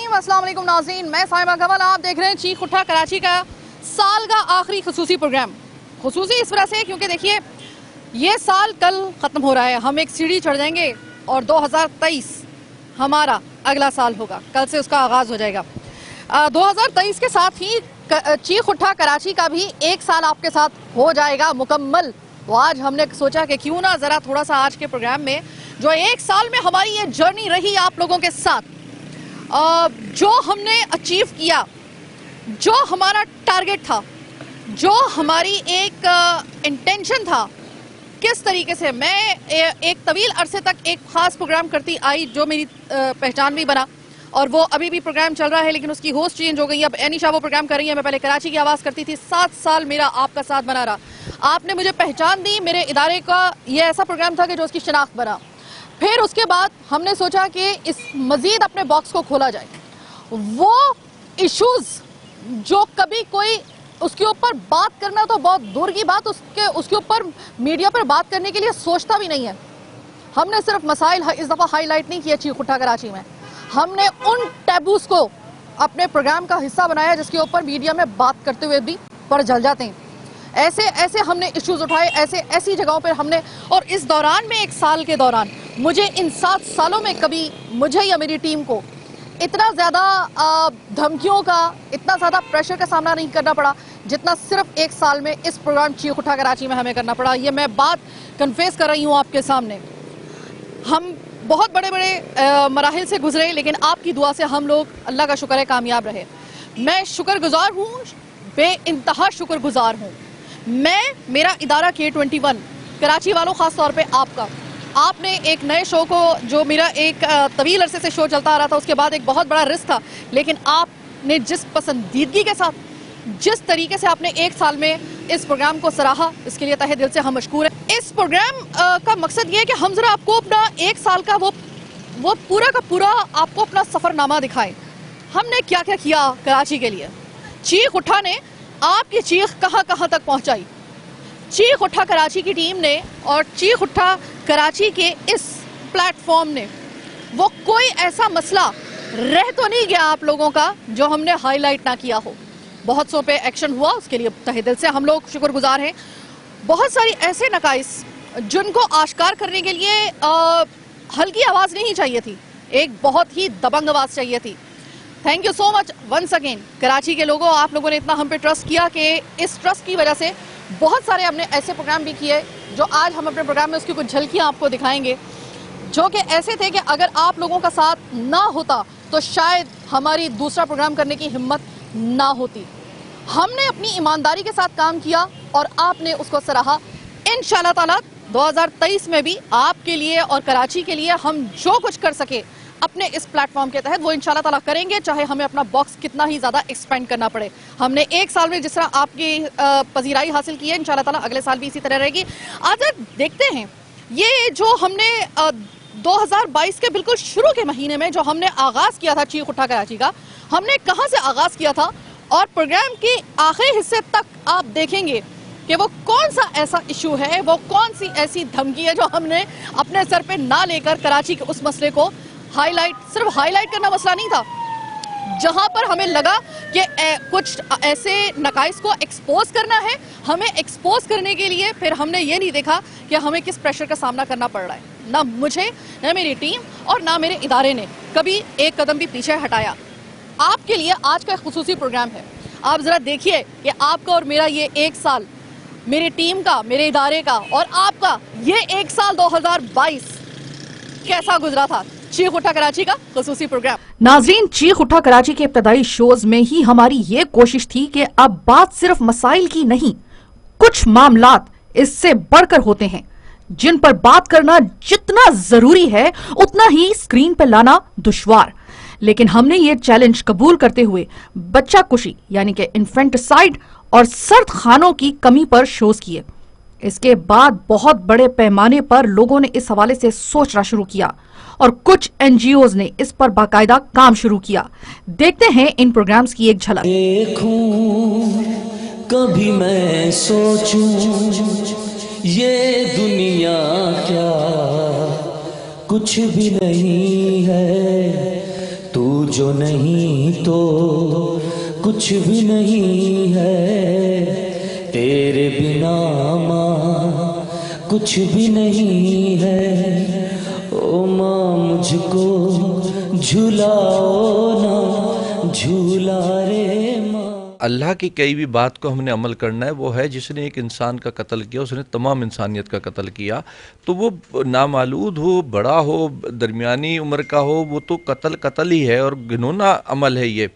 रहीम। अस्सलाम वालेकुम नाज़रीन, मैं साहिबा कमल। आप देख रहे हैं चीख उठा कराची का साल का आखिरी खसूसी प्रोग्राम। खसूसी इस वजह से क्योंकि देखिए ये साल कल ख़त्म हो रहा है, हम एक सीढ़ी चढ़ जाएंगे और 2023 हमारा अगला साल होगा, कल से उसका आगाज़ हो जाएगा। 2023 के साथ ही चीख उठा कराची का भी एक साल आपके साथ हो जाएगा मुकम्मल। तो आज हमने सोचा कि क्यों ना ज़रा थोड़ा सा आज के प्रोग्राम में जो एक साल में हमारी ये जर्नी रही आप लोगों के साथ, जो हमने अचीव किया, जो हमारा टारगेट था, जो हमारी एक इंटेंशन था, किस तरीके से मैं एक तवील अरसे तक एक ख़ास प्रोग्राम करती आई जो मेरी पहचान भी बना, और वो अभी भी प्रोग्राम चल रहा है लेकिन उसकी होस्ट चेंज हो गई। अब एनिशा वो प्रोग्राम कर रही है। मैं पहले कराची की आवाज़ करती थी। 7 साल मेरा आपका साथ बना रहा। आपने मुझे पहचान दी। मेरे इदारे का ये ऐसा प्रोग्राम था कि जो उसकी शनाख्त बना। फिर उसके बाद हमने सोचा कि इस मज़ीद अपने बॉक्स को खोला जाए। वो इश्यूज़ जो कभी कोई उसके ऊपर बात करना तो बहुत दूर की बात, उसके ऊपर मीडिया पर बात करने के लिए सोचता भी नहीं है। हमने सिर्फ मसाइल इस दफ़ा हाईलाइट नहीं किया चीख उठा कराची में, हमने उन टैबूज़ को अपने प्रोग्राम का हिस्सा बनाया जिसके ऊपर मीडिया में बात करते हुए भी पर जल जाते हैं। ऐसे हमने इश्यूज़ उठाए, ऐसी जगहों पर हमने, और इस दौरान में एक साल के दौरान मुझे इन 7 सालों में कभी मुझे या मेरी टीम को इतना ज़्यादा धमकियों का, इतना ज़्यादा प्रेशर का सामना नहीं करना पड़ा जितना सिर्फ एक साल में इस प्रोग्राम चीख उठा कराची में हमें करना पड़ा। ये मैं बात कन्फेस कर रही हूँ आपके सामने। हम बहुत बड़े बड़े मराहिल से गुजरे लेकिन आपकी दुआ से हम लोग, अल्लाह का शुक्र है, कामयाब रहे। मैं शुक्रगुजार हूँ, बेइंतहा शुक्रगुजार हूँ। मेरा इदारा K21 कराची वालों, ख़ास तौर पे आपका, आपने एक नए शो को, जो मेरा एक तवील अरसे से शो चलता आ रहा था, उसके बाद एक बहुत बड़ा रिस्क था, लेकिन आपने जिस पसंदीदगी के साथ, जिस तरीके से आपने एक साल में इस प्रोग्राम को सराहा, इसके लिए तहे दिल से हम मशकूर हैं। इस प्रोग्राम का मकसद ये है कि हम ज़रा आपको अपना एक साल का वो पूरा का पूरा आपको अपना सफ़रनामा दिखाएं। हमने क्या क्या किया कराची के लिए। चीख उठा ने आपकी चीख कहाँ कहाँ तक पहुँचाई। चीख उठा कराची की टीम ने और चीख उठा कराची के इस प्लेटफॉर्म ने वो कोई ऐसा मसला रह तो नहीं गया आप लोगों का जो हमने हाईलाइट ना किया हो। बहुत सौ पे एक्शन हुआ, उसके लिए तहे दिल से हम लोग शुक्रगुजार हैं। बहुत सारी ऐसे नकाइस जिनको आश्कार करने के लिए हल्की आवाज़ नहीं चाहिए थी, एक बहुत ही दबंग आवाज़ चाहिए थी। Thank you so much once again Karachi के लोगों, आप लोगों ने इतना हम पे ट्रस्ट किया कि इस ट्रस्ट की वजह से बहुत सारे हमने ऐसे प्रोग्राम भी किए जो आज हम अपने प्रोग्राम में उसकी कुछ झलकियाँ आपको दिखाएंगे, जो कि ऐसे थे कि अगर आप लोगों का साथ ना होता तो शायद हमारी दूसरा प्रोग्राम करने की हिम्मत ना होती। हमने अपनी ईमानदारी के साथ काम किया और आपने उसको सराहा। इंशाल्लाह ताला 2023 में भी आपके लिए और कराची के लिए हम जो कुछ कर सके अपने इस प्लेटफॉर्म के तहत वो इंशाल्लाह ताला करेंगे, चाहे हमें अपना बॉक्स कितना ही ज़्यादा एक्सपेंड करना पड़े। हमने एक साल में जिस तरह आपकी पजीराई हासिल की है, इंशाल्लाह ताला अगले साल भी इसी तरह रहेगी। आज देखते हैं ये जो हमने 2022 के बिल्कुल शुरू के महीने में जो हमने आगाज़ किया था चीख उठा कराची का, हमने कहाँ से आगाज़ किया था और प्रोग्राम के आखिरी हिस्से तक आप देखेंगे कि वो कौन सा ऐसा इशू है, वो कौन सी ऐसी धमकी है जो हमने अपने सर पे ना लेकर कराची के उस मसले को सिर्फ हाईलाइट करना मसला नहीं था, जहां पर हमें लगा कि कुछ ऐसे नकाइस को एक्सपोज करना है। हमें एक्सपोज करने के लिए फिर हमने ये नहीं देखा कि हमें किस प्रेशर का सामना करना पड़ रहा है। ना मुझे, ना मेरी टीम और ना मेरे इदारे ने कभी एक कदम भी पीछे हटाया। आपके लिए आज का खुसूसी प्रोग्राम है। आप ज़रा देखिए कि आपका और मेरा ये एक साल, मेरी टीम का, मेरे इदारे का और आपका ये एक साल 2022 कैसा गुजरा था। चीख उठा कराची का खुसूसी प्रोग्राम। नाजरीन, चीख उठा कराची के इब्तदाई शोज में ही हमारी ये कोशिश थी कि अब बात सिर्फ मसाइल की नहीं, कुछ मामलात इससे बढ़कर होते हैं जिन पर बात करना जितना जरूरी है उतना ही स्क्रीन पर लाना दुश्वार। लेकिन हमने ये चैलेंज कबूल करते हुए बच्चा कुशी यानी कि इन्फेंटिसाइड और सर्द खानों की कमी पर शोज किए। इसके बाद बहुत बड़े पैमाने पर लोगों ने इस हवाले से सोचना शुरू किया और कुछ एनजीओज ने इस पर बाकायदा काम शुरू किया। देखते हैं इन प्रोग्राम्स की एक झलक। कभी मैं सोचूं ये दुनिया क्या कुछ भी नहीं है, तू जो नहीं तो कुछ भी नहीं है, तेरे बिना माँ कुछ भी नहीं है। ओ माँ मुझको झुलाओ ना, झूला रे माँ। अल्लाह की कई भी बात को हमने अमल करना है, वो है जिसने एक इंसान का कत्ल किया उसने तमाम इंसानियत का कत्ल किया। तो वो नामालूद हो, बड़ा हो, दरमियानी उम्र का हो, वो तो कत्ल ही है और घिनौना अमल है ये।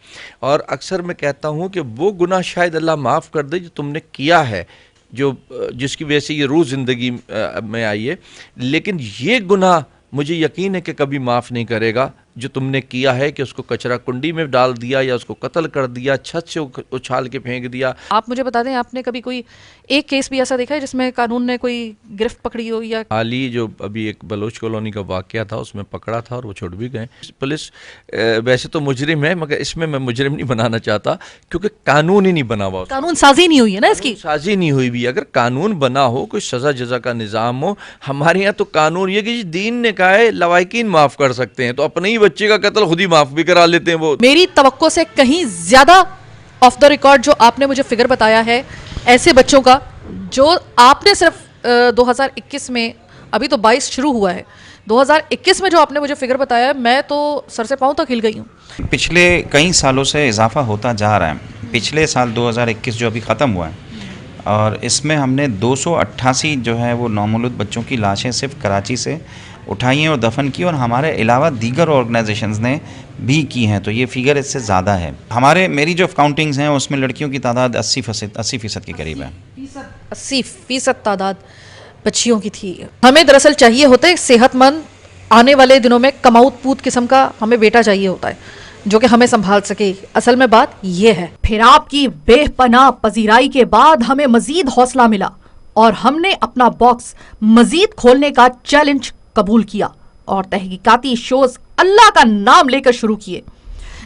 और अक्सर मैं कहता हूँ कि वो गुनाह शायद अल्लाह माफ़ कर दे जो तुमने किया है, जो जिसकी वजह से ये रोज़ ज़िंदगी में आई है, लेकिन ये गुनाह मुझे यकीन है कि कभी माफ़ नहीं करेगा जो तुमने किया है कि उसको कचरा कुंडी में डाल दिया या उसको कत्ल कर दिया, छत से उछाल के फेंक दिया। आप मुझे बता दें, आपने कभी कोई एक केस भी ऐसा देखा है जिसमें कानून ने कोई गिरफ्त पकड़ी हो? या हाल ही जो अभी एक बलोच कॉलोनी का वाकया था उसमें पकड़ा था और वो छुट भी गए। पुलिस वैसे तो मुजरिम है, मगर इसमें मैं मुजरिम नहीं बनाना चाहता क्योंकि कानून ही नहीं बना हुआ, कानून साजी नहीं हुई है ना इसकी, साजी नहीं हुई भी। अगर कानून बना हो, कोई सजा जजा का निज़ाम हो, हमारे यहाँ तो कानून ये कि दीन ने कहा है लवाकिन माफ़ कर सकते हैं, तो अपने ही बच्चे का कत्ल खुद ही माफ़ भी करा लेते हैं वो। मेरी तवक्को से कहीं ज़्यादा ऑफ द रिकॉर्ड जो आपने मुझे फिगर बताया है ऐसे बच्चों का, जो आपने सिर्फ 2021 में, अभी तो 22 शुरू हुआ है, 2021 में जो आपने मुझे फिगर बताया है, मैं तो सर से पांव तक हिल गई हूँ। पिछले कई सालों से इजाफा होता जा रहा है। पिछले साल 2021 जो अभी ख़त्म हुआ है और इसमें हमने 288 जो है वो नौमौलूद बच्चों की लाशें सिर्फ कराची से उठाई हैं और दफन की, और हमारे अलावा दीगर ऑर्गेनाइजेशंस ने भी की हैं, तो ये फिगर इससे ज़्यादा है। मेरी जो काउंटिंग्स हैं उसमें लड़कियों की तादाद 80% के करीब है। 80% तादाद बच्चियों की थी। हमें दरअसल चाहिए होता है सेहतमंद, आने वाले दिनों में कमाऊत पूत किस्म का हमें बेटा चाहिए होता है जो कि हमें संभाल सके। असल में बात ये है। फिर आपकी बेपनाह पजीराई के बाद हमें मजीद हौसला मिला और हमने अपना बॉक्स मजीद खोलने का चैलेंज कबूल किया और तहकीकाती शोज अल्लाह का नाम लेकर शुरू किए,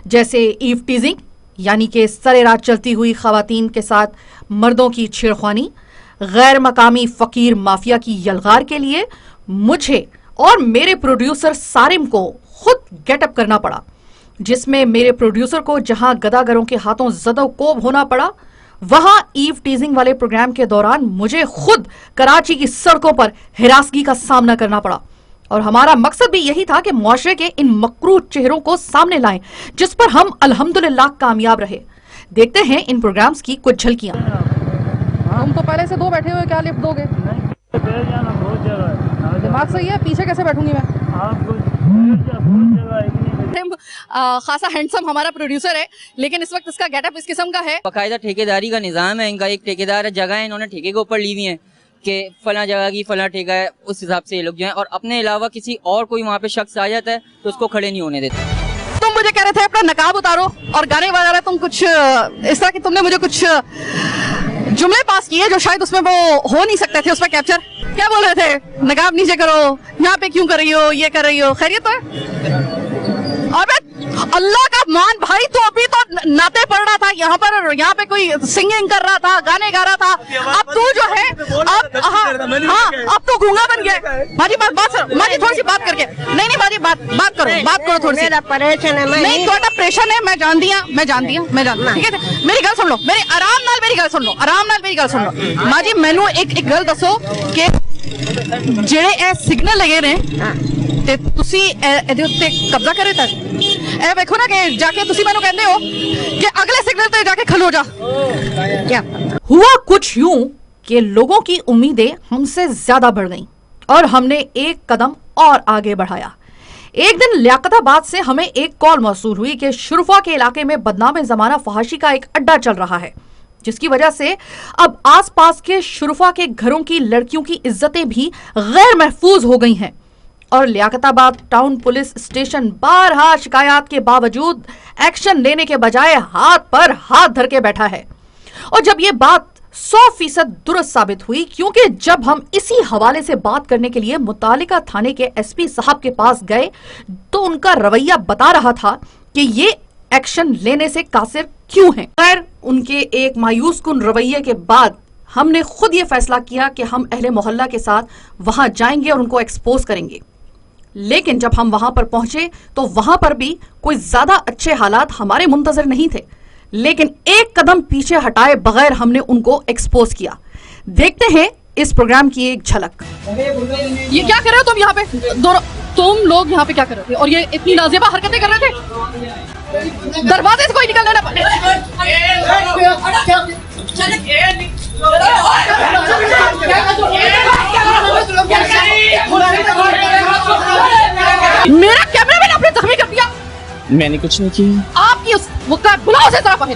जैसे ईव टीजिंग यानी कि सरे रात चलती हुई खवातीन के साथ मर्दों की छेड़खानी। गैर मकामी फकीर माफिया की यलगार के लिए मुझे और मेरे प्रोड्यूसर सारिम को खुद गेटअप करना पड़ा, जिसमें मेरे प्रोड्यूसर को जहां गदागरों के हाथों ज़दो-कोब होना पड़ा, वहां ईव टीजिंग वाले प्रोग्राम के दौरान मुझे खुद कराची की सड़कों पर हिरासगी का सामना करना पड़ा। और हमारा मकसद भी यही था कि मुआशरे के इन मकरूह चेहरों को सामने लाएं, जिस पर हम अल्हम्दुलिल्लाह कामयाब रहे। देखते हैं इन प्रोग्राम्स की कुछ झलकियां। हम तो पहले से दो बैठे हुए, क्या लिफ्ट दोगे? दिमाग सही है, पीछे कैसे बैठूंगी मैं? खासा हैंडसम हमारा प्रोड्यूसर है, लेकिन इस वक्त इसका गेटअप इस किस्म का है। बाकायदा ठेकेदारी का निज़ाम है इनका। एक ठेकेदार जगह है, इन्होंने ठेके के ऊपर ली हुई है कि फला जगह की फला ठेका है, उस हिसाब से ये लोग जो है, और अपने अलावा किसी और कोई वहाँ पे शख्स आ जाता है तो उसको खड़े नहीं होने देते। तुम मुझे कह रहे थे अपना नकाब उतारो और गाने वगैरह, तुम कुछ इस तरह की तुमने मुझे कुछ जुमले पास किए जो शायद उसमें वो हो नहीं सकते थे, उस पर कैप्चर। क्या बोल रहे थे? नकाब नीचे करो, यहाँ पे क्यों कर रही हो, ये कर रही हो, खैरियत है? अबे अल्लाह का मान भाई, तो अभी तो नाते पढ़ रहा था यहाँ पर, यहाँ पे कोई सिंगिंग कर रहा था, गाने गा रहा था। अब तू जो है अब तो गूंगा बन गया। माजी माजी थोड़ी सी बात करके, नहीं माजी बात करो थोड़ी सी। नहीं थोड़ा प्रेशर है, मैं जानती हूँ। ठीक है, मेरी गल सुन लो, मेरी आराम नाल मेरी गल सुन लो। माजी मैनू एक गल दसो कि ਜਿਹੜੇ ਇਹ सिग्नल लगे ने ਤੇ ਤੁਸੀਂ ਇਹਦੇ ਉੱਤੇ ਕਬਜ਼ਾ ਕਰੇ ਤੱਕ ਇਹ ਵੇਖੋ ਨਾ ਕਿ ਜਾ ਕੇ ਤੁਸੀਂ ਮੈਨੂੰ ਕਹਿੰਦੇ ਹੋ कि अगले सिग्नल पे जाके खलो जा। क्या हुआ? कुछ यूं कि लोगों की उम्मीदें हमसे ज्यादा बढ़ गईं और हमने एक कदम और आगे बढ़ाया। एक दिन लियाकताबाद से हमें एक कॉल मौसूल हुई कि शुरफा के इलाके में बदनाम जमाना फहाशी का एक अड्डा चल रहा है, जिसकी वजह से अब आसपास के शुरफा के घरों की लड़कियों की इज्जतें भी गैर महफूज हो गई हैं। और लियाकताबाद टाउन पुलिस स्टेशन बारहा शिकायत के बावजूद एक्शन लेने के बजाय हाथ पर हाथ धर के बैठा है। और जब ये बात 100% दुरुस्त साबित हुई, क्योंकि जब हम इसी हवाले से बात करने के लिए मुतालिका थाने के एसपी साहब के पास गए तो उनका रवैया बता रहा था कि ये एक्शन लेने से कासिर क्यों हैं। खैर, उनके एक मायूस कुन रवैये के बाद हमने खुद ये फैसला किया कि हम अहले मोहल्ला के साथ वहां जाएंगे और उनको एक्सपोज करेंगे। लेकिन जब हम वहां पर पहुंचे तो वहां पर भी कोई ज्यादा अच्छे हालात हमारे मुंतजर नहीं थे, लेकिन एक कदम पीछे हटाए बगैर हमने उनको एक्सपोज किया। देखते हैं इस प्रोग्राम की एक झलक। ये क्या कर रहे हो तुम यहाँ पे दोनों? तुम लोग यहाँ पे क्या कर रहे थे और ये इतनी नाजेबा हरकतें कर रहे थे? दरवाजे से कोई निकलने ना पाए। मेरा कैमरामैन आपने जख्मी कर दिया। मैंने कुछ नहीं किया। आपकी उस वो का बुलाओ से तरफ है।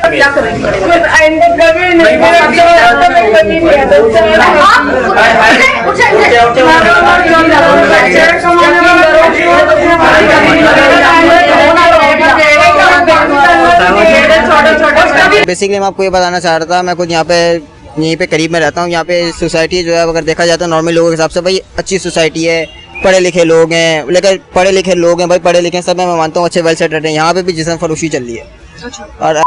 क्या कर रहे बेसिकली मैं आपको ये बताना चाह रहा था, मैं खुद यहाँ पे यहीं पे करीब में रहता हूँ। यहाँ पे सोसाइटी जो है अगर देखा जाए तो नॉर्मल लोगों के हिसाब से भाई अच्छी सोसाइटी है, पढ़े लिखे लोग हैं, लेकिन पढ़े लिखे लोग हैं भाई, पढ़े लिखे सब मैं मानता हूँ अच्छे वेल सेटल्ड हैं। यहाँ पे भी जिस्म फरोशी चल रही है और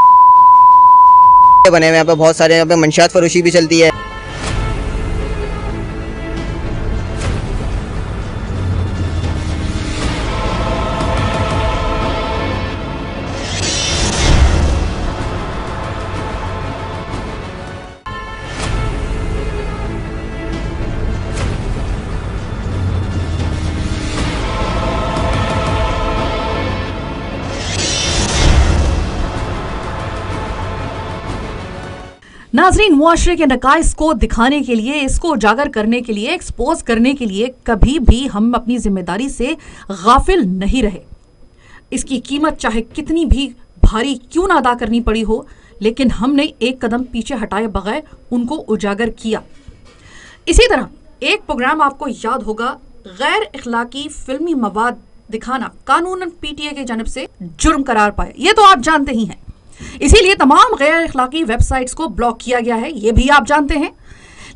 बने हुए यहाँ पे बहुत सारे, यहाँ पे मंशियात फरोशी भी चलती है। नाजरीन, मुआशरे के नकाइस को दिखाने के लिए, इसको उजागर करने के लिए, एक्सपोज करने के लिए कभी भी हम अपनी जिम्मेदारी से गाफिल नहीं रहे। इसकी कीमत चाहे कितनी भी भारी क्यों ना अदा करनी पड़ी हो, लेकिन हमने एक कदम पीछे हटाए बगैर उनको उजागर किया। इसी तरह एक प्रोग्राम आपको याद होगा, गैर इखलाकी फिल्मी मवाद दिखाना कानूनन पीटीए की जानिब से जुर्म करार पाया। ये तो आप जानते ही हैं। इसीलिए तमाम गैर इखलाकी वेबसाइट्स को ब्लॉक किया गया है, ये भी आप जानते हैं।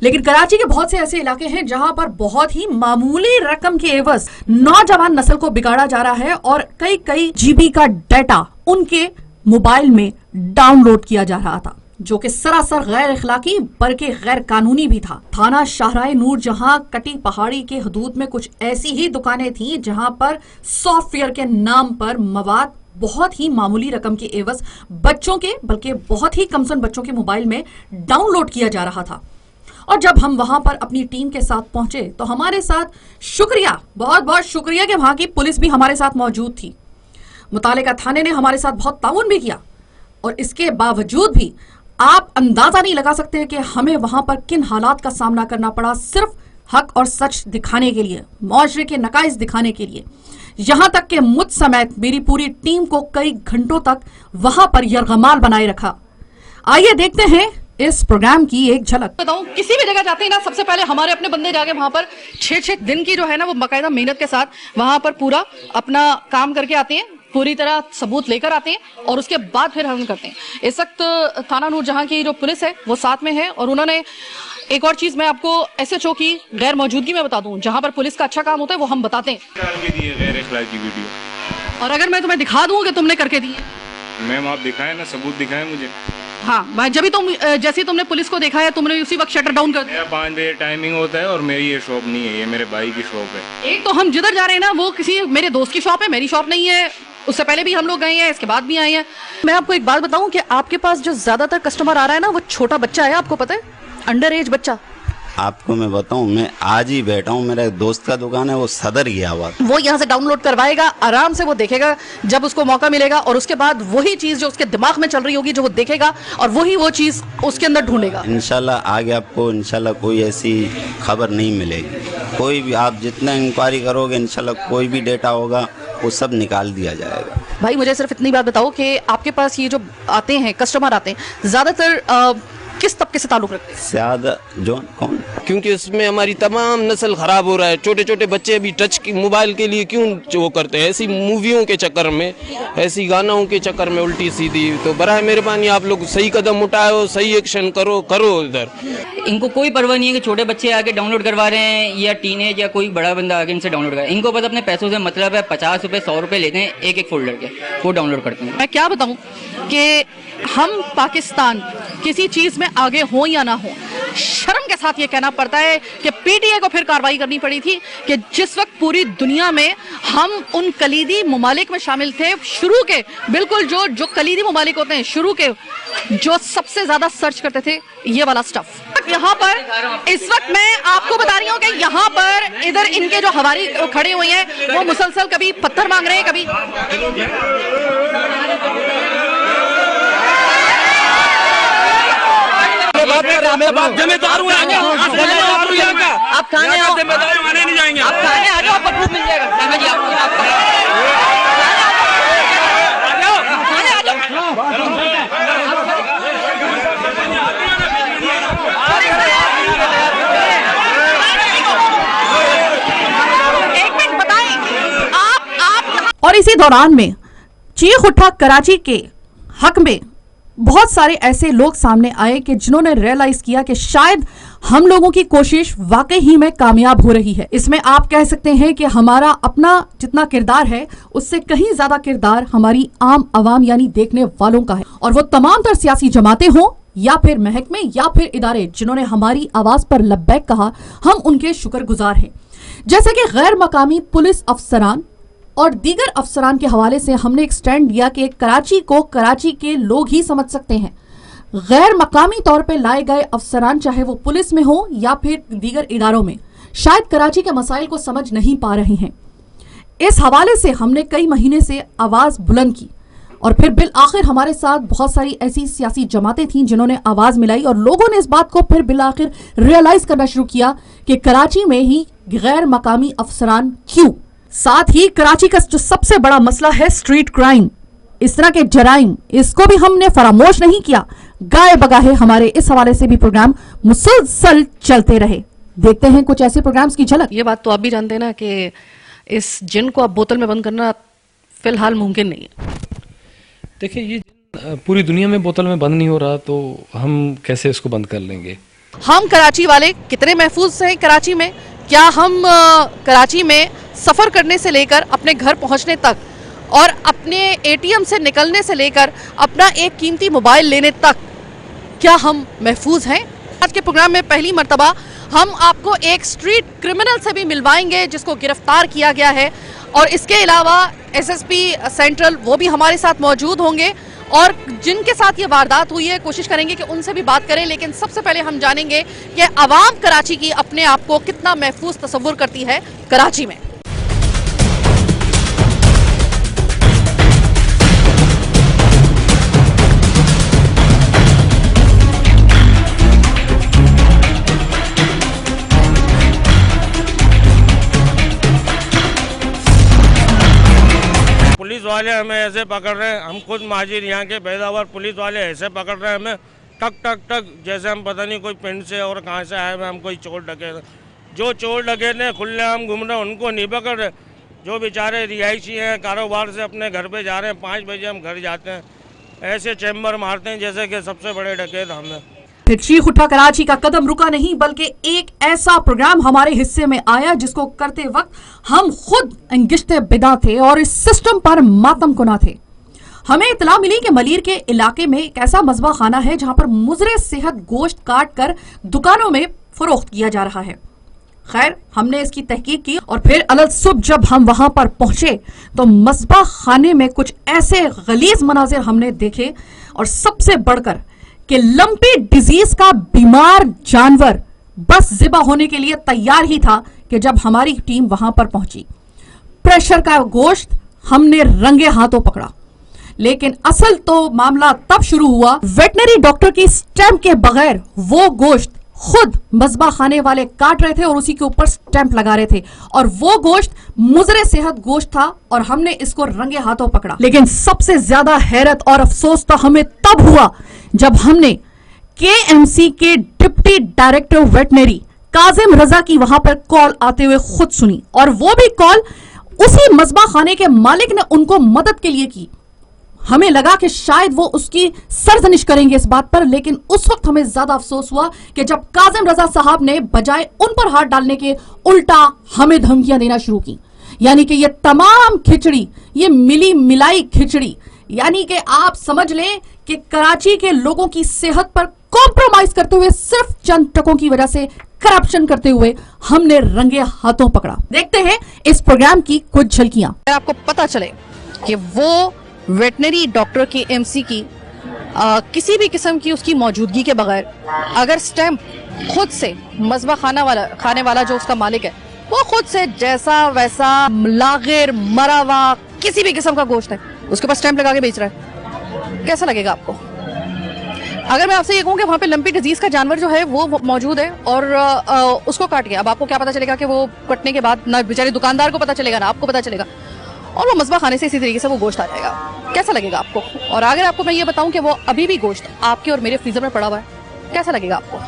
लेकिन कराची के बहुत से ऐसे इलाके हैं जहां पर बहुत ही मामूली रकम के एवज नौजवान नस्ल को बिगाड़ा जा रहा है और कई जीबी का डाटा उनके मोबाइल में डाउनलोड किया जा रहा था, जो कि सरासर गैर इखलाकी बल्कि गैर कानूनी भी था। थाना शाहराह नूर जहां कटी पहाड़ी के हदूद में कुछ ऐसी ही दुकानें थीं जहां पर सॉफ्टवेयर के नाम पर मवाद बहुत ही मामूली रकम के एवज बच्चों के, बल्कि बहुत ही कमसन बच्चों के मोबाइल में डाउनलोड किया जा रहा था। और जब हम वहां पर अपनी टीम के साथ पहुंचे तो हमारे साथ शुक्रिया, बहुत बहुत शुक्रिया कि वहां की पुलिस भी हमारे साथ मौजूद थी। मुतालिका थाने ने हमारे साथ बहुत ताउन भी किया और इसके बावजूद भी आप अंदाजा नहीं लगा सकते कि हमें वहां पर किन हालात का सामना करना पड़ा, सिर्फ हक और सच दिखाने के लिए, मुआशरे के नकाइस दिखाने के लिए। यहां तक कि मुझ समेत मेरी पूरी टीम को कई घंटों तक वहां पर यरगमाल बनाए रखा। आइए देखते हैं इस प्रोग्राम की एक झलक। बताऊं, किसी भी जगह जाते हैं ना, सबसे पहले हमारे अपने बंदे जाके वहां पर 6-6 दिन की जो है ना वो बाकायदा मेहनत के साथ वहां पर पूरा अपना काम करके आते हैं, पूरी तरह सबूत लेकर आते हैं और उसके बाद फिर हम करते हैं। इस वक्त थाना नूरजहां की जो पुलिस है वो साथ में है और उन्होंने एक और चीज मैं आपको SHO की गैर मौजूदगी में बता दूं, जहां पर पुलिस का अच्छा काम होता है वो हम बताते हैं। गैर इखलाकी वीडियो और अगर मैं तुम्हें दिखा दूं कि तुमने करके दी है, मैम आप दिखाएं ना, सबूत दिखाएं मुझे। हाँ भाई, जब भी तुम जैसे तुमने पुलिस को देखा है तुमने उसी वक्त शटर डाउन कर दिया। मेरा 5 बजे टाइमिंग होता है और मेरी ये शॉप नहीं है, ये मेरे भाई की शॉप है। एक तो हम जिधर जा रहे हैं ना वो किसी मेरे दोस्त की शॉप है, मेरी शॉप नहीं है। उससे पहले भी हम लोग गए हैं, इसके बाद भी आए हैं। मैं आपको एक बात बताऊं कि आपके पास जो ज्यादातर कस्टमर आ रहा है ना वो छोटा बच्चा है, आपको पता है, अंडर एज बच्चा। आपको मैं बताऊं, मैं आज ही बैठा हूं, मेरा एक दोस्त का दुकान है, वो सदर गया हुआ, वो यहाँ से डाउनलोड करवाएगा, आराम से वो देखेगा जब उसको मौका मिलेगा और उसके बाद वही चीज जो उसके दिमाग में चल रही होगी जो वो देखेगा और वही वो चीज उसके अंदर ढूंढेगा। इंशाल्लाह आगे आपको इंशाल्लाह कोई ऐसी खबर नहीं मिलेगी। कोई भी आप जितना इंक्वायरी करोगे इंशाल्लाह कोई भी डेटा होगा वो सब निकाल दिया जाएगा। भाई मुझे सिर्फ इतनी बात बताओ कि आपके पास ये जो आते हैं कस्टमर आते हैं ज्यादातर किस तबके से ताल्लुक रखते हैं? ज्यादा जो कौन, क्योंकि इसमें हमारी तमाम नस्ल खराब हो रहा है। छोटे छोटे बच्चे भी टच की मोबाइल के लिए क्यों वो करते हैं, ऐसी मूवियों के चक्कर में, ऐसी गानों के चक्कर में उल्टी सीधी। तो बराए मेहरबानी आप लोग सही कदम उठाओ, सही एक्शन करो इधर। इनको कोई परवाह नहीं है कि छोटे बच्चे आके डाउनलोड करवा रहे हैं या टीनेज या कोई बड़ा बंदा आके इनसे डाउनलोड कर रहा है। इनको बस अपने पैसों से मतलब है, 50 रुपये 100 रुपये लेते हैं एक फोल्डर के, वो डाउनलोड करते हैं। मैं क्या बताऊं कि हम पाकिस्तान किसी चीज में आगे हो या ना हो, शर्म के साथ ये कहना पड़ता है कि पीटीए को फिर कार्रवाई करनी पड़ी थी कि जिस वक्त पूरी दुनिया में हम उन कलीदी ममालिक में शामिल थे, शुरू के बिल्कुल जो कलीदी ममालिक होते हैं शुरू के, जो सबसे ज्यादा सर्च करते थे ये वाला स्टफ। यहाँ पर इस वक्त मैं आपको बता रही हूँ कि यहाँ पर इधर इनके जो हवारी खड़े हुए हैं वो मुसलसल कभी पत्थर मांग रहे हैं, कभी जिम्मेदार हूँ आप थाने आओ, आने नहीं जाएंगे, आप थाने आ जाओ, आपको प्रूफ मिल जाएगा। थाने जी एक मिनट बताएं आप और इसी दौरान में चीख उठा कराची के हक में बहुत सारे ऐसे लोग सामने आए कि जिन्होंने रियलाइज किया कि शायद हम लोगों की कोशिश वाकई ही में कामयाब हो रही है। इसमें आप कह सकते हैं कि हमारा अपना जितना किरदार है उससे कहीं ज्यादा किरदार हमारी आम आवाम यानी देखने वालों का है, और वो तमाम तर सियासी जमातें हों या फिर महकमे या फिर इदारे जिन्होंने हमारी आवाज पर लब्बैक कहा, हम उनके शुक्रगुजार हैं। जैसे कि गैर मकामी पुलिस अफसरान और दीगर अफसरान के हवाले से हमने एक स्टैंड लिया कि कराची को कराची के लोग ही समझ सकते हैं। गैर मकामी तौर पे लाए गए अफसरान चाहे वो पुलिस में हो या फिर दीगर इदारों में, शायद कराची के मसाइल को समझ नहीं पा रहे हैं। इस हवाले से हमने कई महीने से आवाज बुलंद की और फिर बिल आखिर हमारे साथ बहुत सारी ऐसी सियासी जमातें थीं जिन्होंने आवाज मिलाई और लोगों ने इस बात को फिर बिल आखिर रियलाइज करना शुरू किया कि कराची में ही गैर मकामी अफसरान क्यों। साथ ही कराची का जो सबसे बड़ा मसला है स्ट्रीट क्राइम, इस तरह के जराइम, इसको भी हमने फरामोश नहीं किया। गाए बगाहे हमारे इस हवाले से भी प्रोग्राम मुसलसल चलते रहे। देखते हैं कुछ ऐसे प्रोग्राम्स की झलक। ये बात तो आप भी जानते हैं ना कि इस जिन को आप बोतल में बंद करना फिलहाल मुमकिन नहीं है। देखिए, ये पूरी दुनिया में बोतल में बंद नहीं हो रहा तो हम कैसे इसको बंद कर लेंगे। हम कराची वाले कितने महफूज हैं कराची में? क्या हम कराची में सफर करने से लेकर अपने घर पहुंचने तक और अपने एटीएम से निकलने से लेकर अपना एक कीमती मोबाइल लेने तक क्या हम महफूज हैं? आज के प्रोग्राम में पहली मर्तबा हम आपको एक स्ट्रीट क्रिमिनल से भी मिलवाएंगे जिसको गिरफ्तार किया गया है, और इसके अलावा एसएसपी सेंट्रल वो भी हमारे साथ मौजूद होंगे और जिनके साथ ये वारदात हुई है कोशिश करेंगे कि उनसे भी बात करें। लेकिन सबसे पहले हम जानेंगे कि आवाम कराची की अपने आप को कितना महफूज तस्वुर करती है कराची में। पुलिस वाले हमें ऐसे पकड़ रहे हैं, हम खुद माजिर यहाँ के पैदावार, पुलिस वाले ऐसे पकड़ रहे हैं हमें टक टक टक, जैसे हम पता नहीं कोई पिंड से और कहाँ से आए हुए, हम कोई चोर डकैत, जो चोर डकैत ने खुलेआम घूम रहे हैं उनको नहीं पकड़ रहे। जो बेचारे रिहायशी हैं कारोबार से अपने घर पे जा रहे हैं, 5 बजे हम घर जाते हैं, ऐसे चैम्बर मारते हैं जैसे कि सबसे बड़े डकैत हमें। फिर चीख उठा कराची का कदम रुका नहीं, बल्कि एक ऐसा प्रोग्राम हमारे हिस्से में आया जिसको करते वक्त हम खुद अंगिश्ते बिदा थे और इस सिस्टम पर मातम कुना थे। हमें इतला मिली कि मलीर के इलाके में एक ऐसा मजबा खाना है जहां पर मुजरे सेहत गोश्त काट कर दुकानों में फरोख्त किया जा रहा है। खैर, हमने इसकी तहकीक की और फिर अलग सुबह जब हम वहां पर पहुंचे तो मजबा खाने में कुछ ऐसे गलीज मनाजिर हमने देखे, और सबसे बढ़कर कि लंपी डिजीज का बीमार जानवर बस ज़िबा होने के लिए तैयार ही था कि जब हमारी टीम वहां पर पहुंची। प्रेशर का गोश्त हमने रंगे हाथों पकड़ा, लेकिन असल तो मामला तब शुरू हुआ वेटनरी डॉक्टर की स्टैंप के बगैर वो गोश्त खुद मजबा खाने वाले काट रहे थे और उसी के ऊपर स्टैंप लगा रहे थे, और वो गोश्त मुजरे सेहत गोश्त था और हमने इसको रंगे हाथों पकड़ा। लेकिन सबसे ज्यादा हैरत और अफसोस तो हमें तब हुआ जब हमने केएमसी के डिप्टी डायरेक्टर वेटनरी काजिम रजा की वहां पर कॉल आते हुए खुद सुनी, और वो भी कॉल उसी मजबा खाने के मालिक ने उनको मदद के लिए की। हमें लगा कि शायद वो उसकी सरजनिश करेंगे इस बात पर, लेकिन उस वक्त हमें ज्यादा अफसोस हुआ कि जब काजिम रजा साहब ने बजाय उन पर हाथ डालने के उल्टा हमें धमकियां देना शुरू की। यानी कि ये तमाम खिचड़ी, ये मिली मिलाई खिचड़ी, यानी कि आप समझ लें कि कराची के लोगों की सेहत पर को कॉम्प्रोमाइज करते हुए सिर्फ चंद टकों की वजह से करप्शन करते हुए हमने रंगे हाथों पकड़ा। देखते हैं इस प्रोग्राम की कुछ झलकियां। अगर आपको पता चले कि वो वेटनरी डॉक्टर की एमसी की किसी भी किस्म की उसकी मौजूदगी के बगैर अगर स्टैंप खुद से मजबा खाने वाला जो उसका मालिक है वो खुद से जैसा वैसा लागिर मरा हुआ किसी भी किस्म का गोश्त है उसके पास स्टैंप लगा के बेच रहा है, कैसा लगेगा आपको? अगर मैं आपसे ये कहूँ कि वहाँ पे लंपी डिजीज का जानवर जो है वो मौजूद है और उसको काट गया, अब आपको क्या पता चलेगा कि वो कटने के बाद ना बेचारे दुकानदार को पता चलेगा ना आपको पता चलेगा, और वो मजबा खाने से इसी तरीके से वो गोश्त आ जाएगा, कैसा लगेगा आपको? और अगर आपको मैं ये बताऊं कि वो अभी भी गोश्त आपके और मेरे फ्रीजर में पड़ा हुआ है, कैसा लगेगा आपको?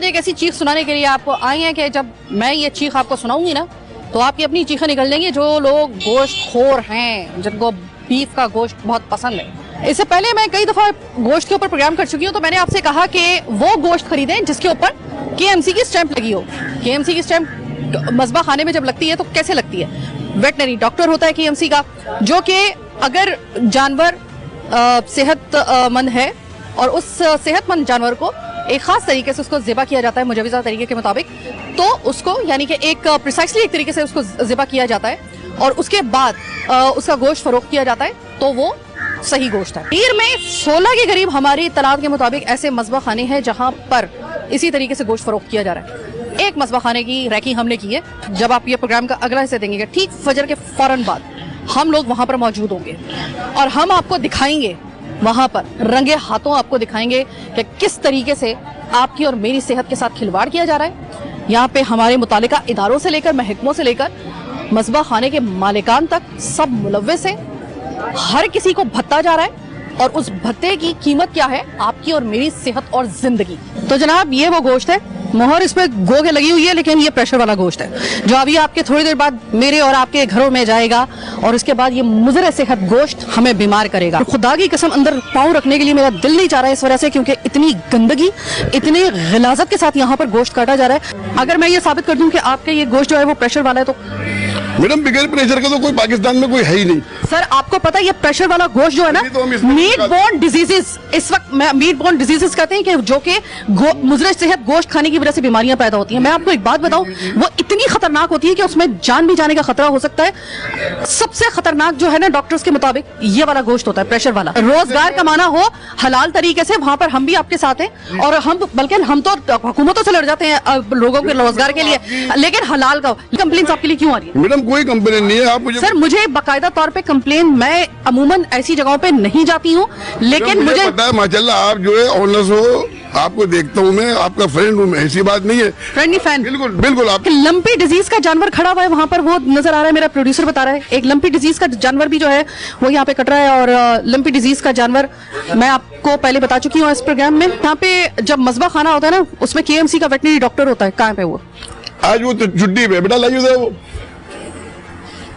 एक ऐसी चीख सुनाने के लिए आपको आई है कि जब मैं ये चीख आपको सुनाऊंगी ना तो आपकी अपनी चीखें निकल जाएंगी। जो लोग गोश्त खोर हैं, जिनको बीफ का गोश्त बहुत पसंद है, इससे पहले मैं कई दफा गोश्त के ऊपर प्रोग्राम कर चुकी हूँ, तो मैंने आपसे कहा कि वो गोश्त खरीदें जिसके ऊपर केएमसी की स्टैंप लगी हो। केएमसी की स्टैंप मजबा खाने में जब लगती है तो कैसे लगती है? वेटनरी डॉक्टर होता है केएमसी का, जो कि अगर जानवर सेहतमंद है और उस सेहतमंद जानवर को एक खास तरीके से उसको ज़िबा किया जाता है मुजवज़ा तरीके के मुताबिक, तो उसको यानी कि एक प्रिसाइसली एक तरीके से उसको ज़िबा किया जाता है और उसके बाद उसका गोश्त फरोख्त किया जाता है, तो वो सही गोश्त है। ईर में 16 के करीब हमारी इत्तलात के मुताबिक ऐसे मज़बा खाने हैं जहां पर इसी तरीके से गोश्त फरोख्त किया जा रहा है। एक मज़बा खाने की रैकी हमने की है। जब आप ये प्रोग्राम का अगला हिस्सा देंगे, ठीक फजर के फौरन बाद हम लोग वहां पर मौजूद होंगे और हम आपको दिखाएंगे, वहां पर रंगे हाथों आपको दिखाएंगे कि किस तरीके से आपकी और मेरी सेहत के साथ खिलवाड़ किया जा रहा है। यहाँ पे हमारे मुतालिका इदारों से लेकर महकमों से लेकर मज़बा खाने के मालिकान तक सब मुलव्वस हैं। हर किसी को भत्ता जा रहा है और उस भत्ते की कीमत क्या है? आपकी और मेरी सेहत और जिंदगी। तो जनाब ये वो गोश्त है, मोहर इस पे गो के लगी हुई है, लेकिन ये प्रेशर वाला गोश्त है जो अभी आपके थोड़ी देर बाद मेरे और आपके घरों में जाएगा और उसके बाद ये मुज़र सेहत गोश्त हमें बीमार करेगा। खुदा की कसम अंदर पाँव रखने के लिए मेरा दिल नहीं चाह रहा है इस वजह से, क्योंकि इतनी गंदगी इतनी गिलाजत के साथ यहाँ पर गोश्त काटा जा रहा है। अगर मैं ये साबित कर दूं कि आपका ये गोश्त जो है वो प्रेशर वाला है तो मैडम बगैर प्रेशर का तो कोई पाकिस्तान में कोई है ही नहीं। सर आपको पता है ये प्रेशर वाला गोश्त जो है ना, मीट बोर्न डिजीजेस, इस वक्त मीट बोर्न डिजीजेस कहते हैं कि जो कि मुजर सेहत गोश्त खाने की वजह से बीमारियां पैदा होती हैं। मैं आपको एक बात बताऊं, वो इतनी खतरनाक होती है कि उसमें जान भी जाने का खतरा हो सकता है। सबसे खतरनाक जो है ना डॉक्टर्स के मुताबिक ये वाला गोश्त होता है, प्रेशर वाला। रोजगार कमाना हो हलाल तरीके से, वहां पर हम भी आपके साथ हैं और हम बल्कि हम तो हुकूमतों से लड़ जाते हैं लोगों के रोजगार के लिए, लेकिन हलाल का कंप्लेंट आपके लिए क्यों आ रही है? मैडम कोई कंप्लेन नहीं है। आप मुझे सर मुझे बाकायदा तौर पे कंप्लेन, मैं अमूमन ऐसी जगहों पे नहीं जाती हूँ, लेकिन मुझे पता है माशाल्लाह आप जो है ऑनर्स हो, आपको देखता हूँ मैं, आपका फ्रेंड हूँ मैं, ऐसी बात नहीं है। फ्रेंडली फैन बिल्कुल बिल्कुल। आप लंपी डिजीज का जानवर खड़ा हुआ है वहां पर, वो नजर आ रहा है, मेरा प्रोड्यूसर बता रहा है। एक लंपी डिजीज का जानवर भी जो है वो यहाँ पे कट रहा है और लंपी डिजीज का जानवर मैं आपको पहले बता चुकी हूँ इस प्रोग्राम में। यहाँ पे जब मजबा खाना होता है ना, उसमें केएमसी का वेटनरी डॉक्टर होता है। कहाँ पे वो? आज वो तो छुट्टी पे, बेटा लाइए उधर वो।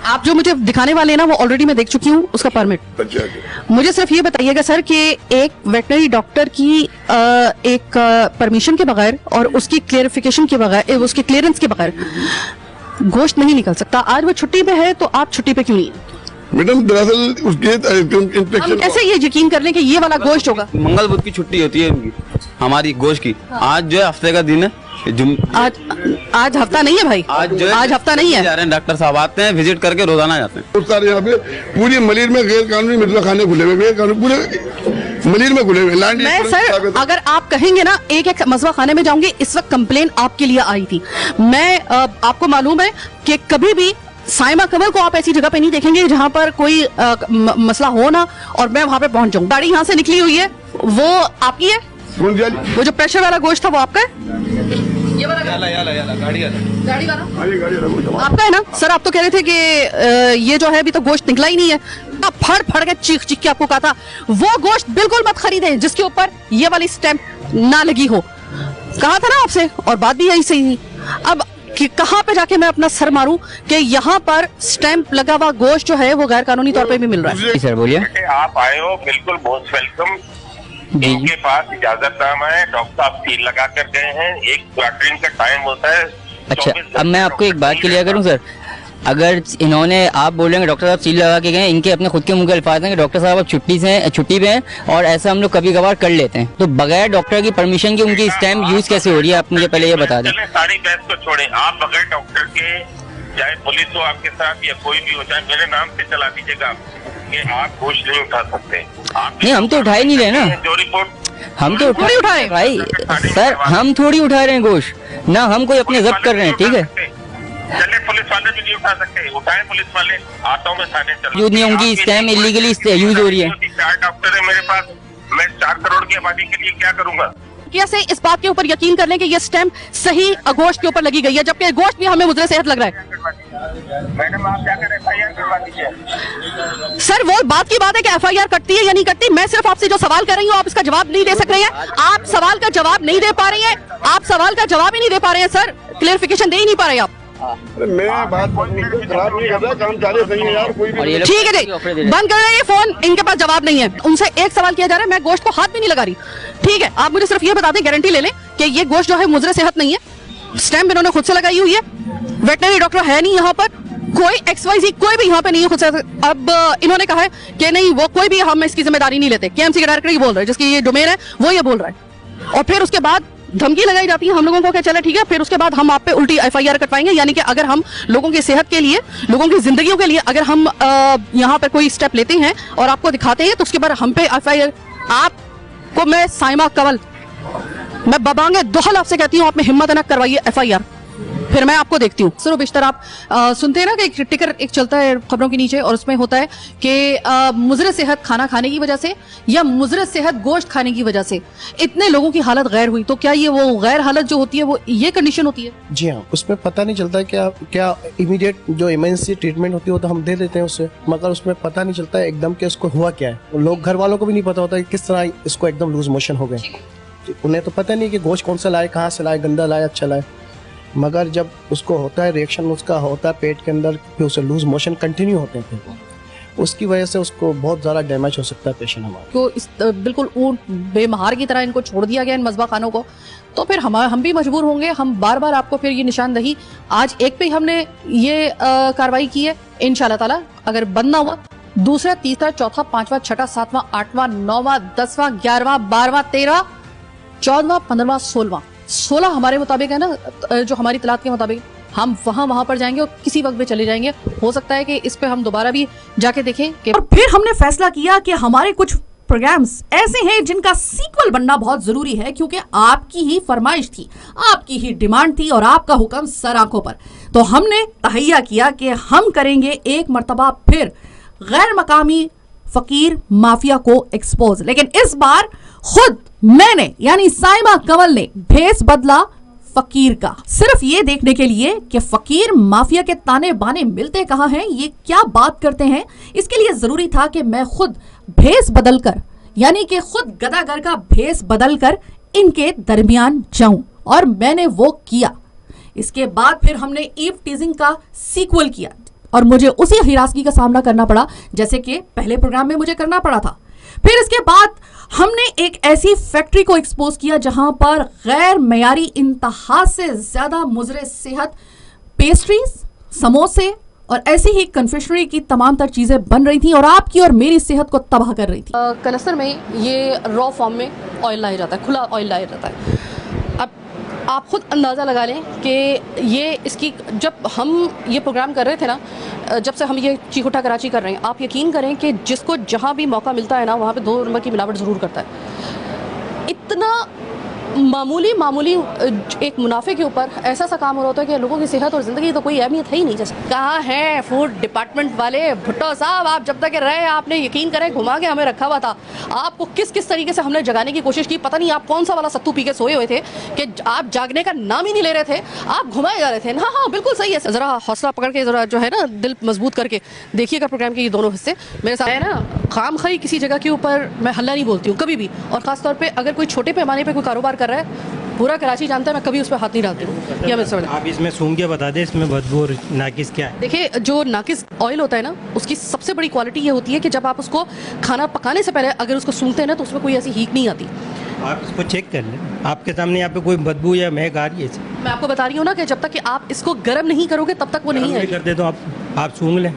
आप जो मुझे दिखाने वाले हैं ना, वो ऑलरेडी मैं देख चुकी हूँ उसका परमिट। मुझे सिर्फ ये बताइएगा सर कि एक वेटनरी डॉक्टर की एक परमिशन के बगैर और उसकी क्लियरिफिकेशन के बगैर, उसकी क्लियरेंस के बगैर गोश्त नहीं निकल सकता। आज वो छुट्टी पे है तो आप छुट्टी पे क्यों नहीं? मैडम दरअसल उसके हम कैसे ये यकीन कर लें कि ये वाला गोश्त होगा? मंगल बुध की छुट्टी होती है उनकी, हमारी गोश्त की। आज जो है हफ्ते का दिन है। आज हफ्ता नहीं है भाई, आज हफ्ता नहीं है। जा रहे हैं डॉक्टर साहब आते हैं, विजिट करके रोजाना जाते हैं। बहुत सारे यहाँ पे पूरी मलिर में गैर कानूनी मजबा खाने खुले हुए, गैर कानूनी पूरे मलिर में खुले हुए। मैं सर अगर आप कहेंगे ना एक एक मजबा खाने में जाऊंगी, इस वक्त कंप्लेन आपके लिए आई थी। मैं आपको मालूम है कि कभी भी साइमा कमल को आप ऐसी जगह पे नहीं देखेंगे जहां पर कोई मसला हो ना और मैं वहां पे पहुंच जाऊं। गाड़ी यहाँ से निकली हुई है, वो आपकी है? वो जो प्रेशर वाला गोश्त था वो आपका है? ये वाला गाड़ी वाला आपका है ना? सर आप तो कह रहे थे कि ये जो है अभी तो गोश्त निकला ही नहीं है। फड़ फड़ के चीख चीख के आपको कहा था वो गोश्त बिल्कुल मत खरीदें जिसके ऊपर ये वाली स्टैंप ना लगी हो। कहा था ना आपसे, और बात भी यही सही। अब कि कहाँ पे जाके मैं अपना सर मारूं कि यहाँ पर स्टैंप लगा हुआ गोश्त जो है वो गैर कानूनी तौर पे भी मिल रहा है। सर बोलिए। आप आए हो, बिल्कुल बहुत वेलकम। इनके पास इजाजतनामा है, डॉक्टर साहब सील लगा कर गए हैं। एक क्वार्टरिंग का टाइम होता है, अच्छा, अब मैं आपको एक बात क्लियर करूं सर, अगर इन्होंने, आप बोलेंगे डॉक्टर साहब सील लगा के गए, इनके अपने खुद के मुंह के अल्फाज हैं कि डॉक्टर साहब अब छुट्टी पे हैं और ऐसा हम लोग कभी कभार कर लेते हैं, तो बगैर डॉक्टर की परमिशन के उनकी स्टैम्प यूज कैसे हो रही है, आप मुझे पहले ये बता दें। सारी बहस को छोड़े, आप बगैर डॉक्टर के, चाहे पुलिस हो आपके साथ या कोई भी हो, चाहे मेरे नाम से चला दीजिएगा कि आप गोश्त नहीं उठा सकते। नहीं, हम तो उठा ही नहीं रहे ना, जो रिपोर्ट हम तो थोड़ी उठाए भाई सर, हम थोड़ी उठा रहे हैं गोश्त ना, हम कोई अपने जब्त कर रहे हैं, ठीक है। चले पुलिस वाले भी नहीं उठा सकते, उठाए पुलिस वाले, आता हूँ मैं थाने चलो। यूज नहीं, उनकी स्टैम्प इलीगली यूज हो रही है। 4 डॉक्टर है मेरे पास, मैं 4 करोड़ की आबादी के लिए क्या करूँगा। कैसे इस बात के ऊपर यकीन कर लें कि ये स्टैम्प सही गोश्त के ऊपर लगी गई है, जबकि गोश्त भी हमें मुजरे सेहत लग रहा है। मैडम आप जाकर FIR करवा दीजिए। सर वो बात की बात है कि FIR कटती है या नहीं कटती, मैं सिर्फ आपसे जो सवाल कर रही हूँ आप इसका जवाब नहीं दे सक रहे हैं, आप सवाल का जवाब नहीं दे पा रही हैं, आप सवाल का जवाब ही नहीं दे पा रहे हैं सर, क्लियरिफिकेशन दे ही नहीं पा रहे आप। मैं बात खराब नहीं कर रहा, काम चालू सही है यार, कोई भी ठीक है जी, बंद कर रहे हैं ये फोन, इनके पास जवाब नहीं है। उनसे एक सवाल किया जा रहा है, मैं गोश्त को हाथ भी नहीं लगा रही, ठीक है, आप मुझे सिर्फ ये बता दें, गारंटी ले लें कि ये गोश्त जो है मुजरे सेहत नहीं है, स्टैम्प इन्होंने खुद से लगाई हुई है, वेटनरी डॉक्टर है नहीं यहाँ पर, कोई XYZ कोई भी यहाँ पे नहीं है खुद से। अब इन्होंने कहा है कि नहीं वो कोई भी, हम इसकी जिम्मेदारी नहीं लेते, KMC के डायरेक्टर ही बोल रहे हैं, जिसकी ये डोमेन है वो ये बोल रहा है, और फिर उसके बाद धमकी लगाई जाती है हम लोगों को कि चले ठीक है, फिर उसके बाद हम आप पे उल्टी FIR कटवाएंगे, यानी कि अगर हम लोगों की सेहत के लिए, लोगों की जिंदगियों के लिए अगर हम यहाँ पर कोई स्टेप लेते हैं और आपको दिखाते हैं तो उसके बाद हम पे FIR। आपको मैं साइमा कंवल, मैं बबांगे दोहल आपसे कहती हूँ, आप में हिम्मत है ना, करवाइए FIR, फिर मैं आपको देखती हूँ। सर बेशतर आप सुनते हैं ना कि एक टिकर एक चलता है खबरों के नीचे और उसमें होता है कि मुजरे सेहत खाना खाने की वजह से या मुजरे सेहत गोश्त खाने की वजह से इतने लोगों की हालत गैर हुई, तो क्या ये वो गैर हालत जो होती है वो ये कंडीशन होती है? जी हाँ, उसमें पता नहीं चलता है क्या इमीडिएट जो इमरजेंसी ट्रीटमेंट होती है वो तो हम दे देते हैं उससे, मगर उसमें पता नहीं चलता है एकदम कि उसको हुआ क्या है। लोग घर वालों को भी नहीं पता होता कि किस तरह इसको एकदम लूज मोशन हो गए, उन्हें तो पता नहीं कि गोश्त कौन सा लाए, कहाँ से लाए, गंदा लाए अच्छा लाए, मगर जब उसको होता है रिएक्शन उसका होता है पेट के अंदर, फिर उसे लूज मोशन कंटिन्यू होते हैं, फिर उसकी वजह से उसको बहुत ज़्यादा डैमेज हो सकता है पेशेंट हमारा। तो इस बिल्कुल ऊँट बेमहार की तरह इनको छोड़ दिया गया इन मज़बा खानों को, तो फिर हम भी मजबूर होंगे, हम बार बार आपको फिर ये निशानदही, आज एक पे हमने ये कार्रवाई की है, इंशाल्लाह ताला अगर बंद ना हुआ, दूसरा, तीसरा, चौथा, पांचवा, छठा, सातवां, आठवां, 9वां, 10वां, 11वां, 12वां, 13, 14वां, 15वां, 16 हमारे मुताबिक है ना, जो हमारी तलात के मुताबिक हम वहां पर जाएंगे और किसी वक्त भी चले जाएंगे। हो सकता है कि इस पे हम दोबारा भी जाके देखें कि और फिर हमने फैसला किया कि हमारे कुछ प्रोग्राम्स ऐसे हैं जिनका सीक्वल बनना बहुत जरूरी है, क्योंकि आपकी ही फरमाइश थी, आपकी ही डिमांड थी और आपका हुक्म सर आंखों पर, तो हमने तहैया किया कि हम करेंगे एक मर्तबा फिर गैर मकामी फकीर माफिया को एक्सपोज, लेकिन इस बार खुद मैंने यानी साइमा कंवल ने भेस बदला फकीर का, सिर्फ ये देखने के लिए कि फकीर माफिया के ताने बाने मिलते कहाँ हैं, ये क्या बात करते हैं। इसके लिए जरूरी था कि मैं खुद भेस बदलकर, यानी कि खुद गदागर का भेस बदलकर इनके दरमियान जाऊं, और मैंने वो किया। इसके बाद फिर हमने ईव टीजिंग का सीक्वल किया और मुझे उसी हिरासगी का सामना करना पड़ा जैसे कि पहले प्रोग्राम में मुझे करना पड़ा था। फिर इसके बाद हमने एक ऐसी फैक्ट्री को एक्सपोज किया जहां पर गैर मयारी इंतहा से ज्यादा मुजरे सेहत पेस्ट्रीज, समोसे और ऐसी ही कन्फेक्शनरी की तमाम तर चीजें बन रही थी और आपकी और मेरी सेहत को तबाह कर रही थी। कनस्तर में ये रॉ फॉर्म में ऑयल लाया जाता है, खुला ऑयल लाया जाता है। अब आप खुद अंदाज़ा लगा लें कि ये इसकी, जब हम ये प्रोग्राम कर रहे थे ना, जब से हम ये चीख उठा कराची कर रहे हैं, आप यकीन करें कि जिसको जहाँ भी मौका मिलता है ना, वहाँ पे 2 नंबर की मिलावट ज़रूर करता है। इतना मामूली एक मुनाफे के ऊपर ऐसा सा काम हो रहा होता है कि लोगों की सेहत और ज़िंदगी तो कोई अहमियत है ही नहीं। जैसे कहाँ है फूड डिपार्टमेंट वाले, भुट्टो साहब, आप जब तक रहे आपने यकीन करें घुमा के हमें रखा हुआ था। आपको किस किस तरीके से हमने जगाने की कोशिश की, पता नहीं आप कौन सा वाला सत्तू पी के सोए हुए थे कि आप जागने का नाम ही नहीं ले रहे थे, आप घुमाए जा रहे थे। हाँ हाँ बिल्कुल सही है, ज़रा हौसला पकड़ के, ज़रा जो है ना दिल मजबूत करके देखिएगा प्रोग्राम के ये दोनों हिस्से। मेरे साथ है ना, खाम खाई किसी जगह के ऊपर मैं हल्ला नहीं बोलती हूँ कभी भी, और ख़ासतौर पर अगर कोई छोटे पैमाने पर कोई कारोबार कर रहा है, पूरा कराची जानता है, मैं कभी उस पर हाथ नहीं डालती हूँ। या मैं समझ, आप इसमें सूंघ के बता दें इसमें बदबू और नाकिस क्या है? देखिए, जो नाकिस ऑयल होता है ना, उसकी सबसे बड़ी क्वालिटी ये होती है कि जब आप उसको खाना पकाने से पहले अगर उसको सूंघते हैं ना, तो उसमें कोई ऐसी हीक नहीं आती। आप इसको चेक कर लें, आपके सामने यहाँ पे कोई बदबू या महक आ रही है? मैं आपको बता रही हूँ ना कि जब तक कि आप इसको गर्म नहीं करोगे तब तक वो नहीं है। कर दे तो आप सूंघ लें।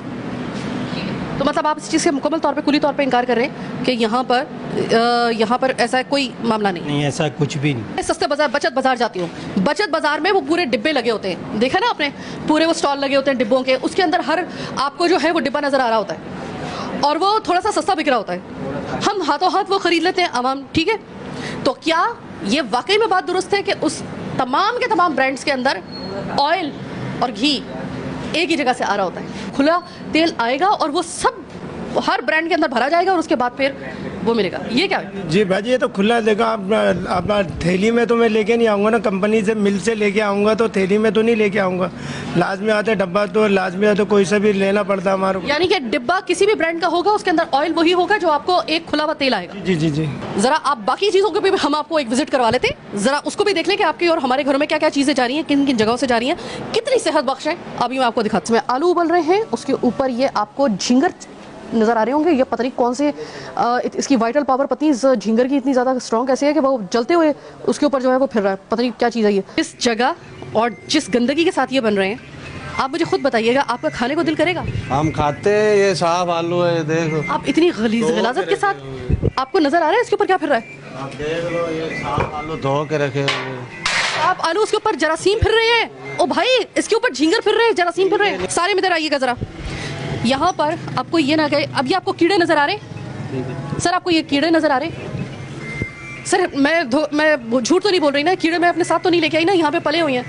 तो मतलब आप इस चीज़ से मुकम्मल तौर पे कुली तौर पे इनकार कर रहे हैं कि यहाँ पर ऐसा कोई मामला नहीं, ऐसा कुछ भी नहीं। मैं सस्ते बाजार बचत बाजार जाती हूँ, बचत बाजार में वो पूरे डिब्बे लगे होते हैं, देखा ना आपने, पूरे वो स्टॉल लगे होते हैं डिब्बों के, उसके अंदर हर आपको जो है वो डिब्बा नज़र आ रहा होता है और वो थोड़ा सा सस्ता बिक रहा होता है, हम हाथों हाथ वो ख़रीद लेते हैं आवाम, ठीक है। तो क्या ये वाकई में बात दुरुस्त है कि उस तमाम के तमाम ब्रांड्स के अंदर ऑयल और घी एक ही जगह से आ रहा होता है, खुला तेल आएगा और वो सब हर ब्रांड के अंदर भरा जाएगा और उसके बाद फिर वो मिलेगा, ये क्या है? जी भाजी, ये तो खुला देगा। अपना थैली में तो मैं लेके नहीं आऊँगा ना, कंपनी से मिल से लेके आऊँगा तो थैली में तो नहीं लेके आऊँगा, लाजमी आते डब्बा तो लाजमी आते कोई सा भी लेना पड़ता है हमारे को। यानी कि डिब्बा किसी भी ब्रांड का होगा, उसके अंदर ऑयल वही होगा जो आपको एक खुला हुआ तेल आएगा। जी जी जी। जरा आप बाकी चीज़ों को भी हम आपको एक विजिट करवा लेते, जरा उसको भी देख लें कि आपकी और हमारे घरों में क्या क्या चीज़ें जा रही हैं, किन किन जगहों से जा रही हैं, कितनी सेहत बख्श है। अभी मैं आपको दिखाती हूँ, आलू उबल रहे हैं, उसके ऊपर ये आपको झींगर नज़र आ रहे होंगे, ये पता नहीं कौन से इसकी वाइटल पावर पता नहीं इस झींगर की इतनी ज़्यादा स्ट्रॉन्ग कैसे है कि वो जलते हुए उसके ऊपर जो है वो फिर रहा है, पता नहीं क्या चीज़ है ये। इस जगह और जिस गंदगी के साथ ये बन रहे हैं, आप मुझे खुद बताइएगा, आपका खाने को दिल करेगा? हम खाते हैं, ये साफ आलू है, देखो। आप इतनी गलीज़त के साथ आपको नज़र आ रहा है इसके ऊपर क्या फिर रहा है? आप देख लो, ये साफ आलू धो के रखे हुए। आप आलू उसके ऊपर जरासीम फिर रहे हैं, ओ भाई इसके ऊपर झींगर फिर रहे हैं, जरासीम फिर रहे हैं। सारे में इधर आइएगा ज़रा, यहाँ पर आपको ये ना गए, अब ये आपको कीड़े नज़र आ रहे सर, आपको ये कीड़े नज़र आ रहे सर? मैं झूठ तो नहीं बोल रही ना, कीड़े मैं अपने साथ तो नहीं लेके आई ना, यहाँ पे पले हुए हैं,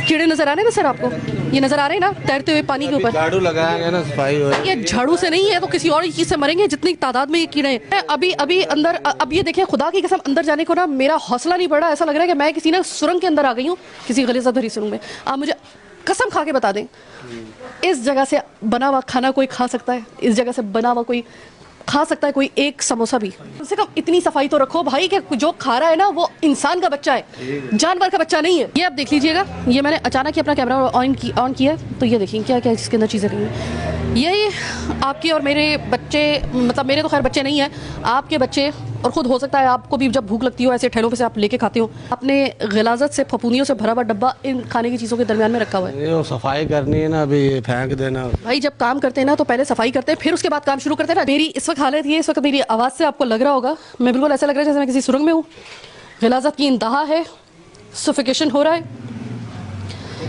कीड़े नज़र आ रहे हैं ना सर आपको, ये नज़र आ रहे हैं ना तैरते हुए पानी के ऊपर? झाड़ू लगाया गया ना, सफाई हो। ये झाड़ू से नहीं है तो किसी और चीज़ से मरेंगे, जितनी तादाद में ये कीड़े हैं। अभी अंदर, अब ये देखिए, खुदा की कसम अंदर जाने को ना मेरा हौसला नहीं बढ़ रहा, ऐसा लग रहा है कि मैं किसी ना सुरंग के अंदर आ गई हूँ, किसी गलीज़त भरी सुरंग में। आप मुझे कसम खा के बता दें, इस जगह से बना हुआ खाना कोई खा सकता है? इस जगह से बना हुआ कोई खा सकता है? कोई एक समोसा भी? कम से कम इतनी सफाई तो रखो भाई कि जो खा रहा है ना वो इंसान का बच्चा है, जानवर का बच्चा नहीं है। ये आप देख लीजिएगा, ये मैंने अचानक ही अपना कैमरा ऑन किया तो ये देखिए क्या क्या इसके अंदर चीज़ें रही हैं। ये आपके और मेरे बच्चे, मतलब मेरे तो खैर बच्चे नहीं हैं, आपके बच्चे और ख़ुद हो सकता है आपको भी जब भूख लगती हो ऐसे ठेलों पे से आप लेके खाते हो, अपने गिलाजत से फफूंदियों से भरा हुआ डब्बा इन खाने की चीज़ों के दरमियान में रखा हुआ है। ये सफाई करनी है ना, अभी फेंक देना। भाई जब काम करते हैं ना तो पहले सफाई करते हैं, फिर उसके बाद काम शुरू करते हैं ना। मेरी इस वक्त हालत ये, इस वक्त मेरी आवाज़ से आपको लग रहा होगा मैं बिल्कुल ऐसा लग रहा है जैसे मैं किसी सुरंग में हूँ, गिलाजत की इंतहा है, सफिकेशन हो रहा है,